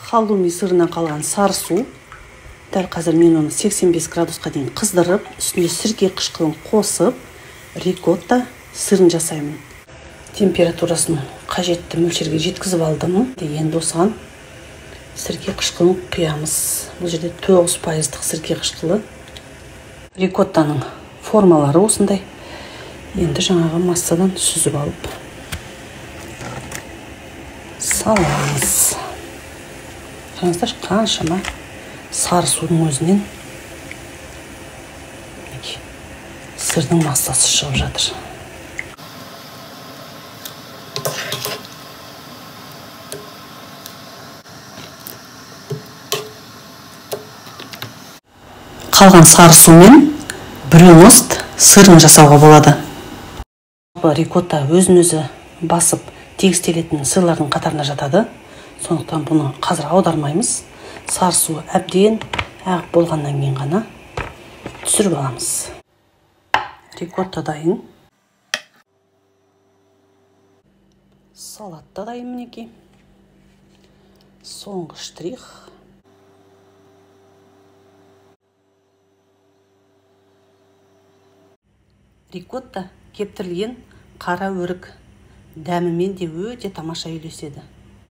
халдуми сырынан қалған сары су. Дәл қазір мен оны 85 градусқа дейін қыздырып, үстіне сірке қышқылын қосып, рикотта сырын жасаймын. Температурасын қажетті мөлшерге жеткізіп алдым. Енді осыған сірке қышқылын құямыз. Бұл жерде 9% сірке қышқылы. Рикоттаның формалары осындай. Енді жаңағы массадан сүзіп алып саламыз. Қараңыздар, қаншама сары судың өзінен сырдың массасы шығып жатыр. Қалған сары сумен брюност сырын жасауға болады. Рикотта өзін-өзі басып тегістелетін сырлардың қатарына жатады. Сондықтан бұны қазір аудармаймыз. Сары су әбден ағып болғаннан кейін ғана түсіріп аламыз. Рикотта дайын. Салатта дайын мінекей. Соңғы штрих. Рикотта кептірілген қара өрік дәмімен де өте тамаша үйлеседі.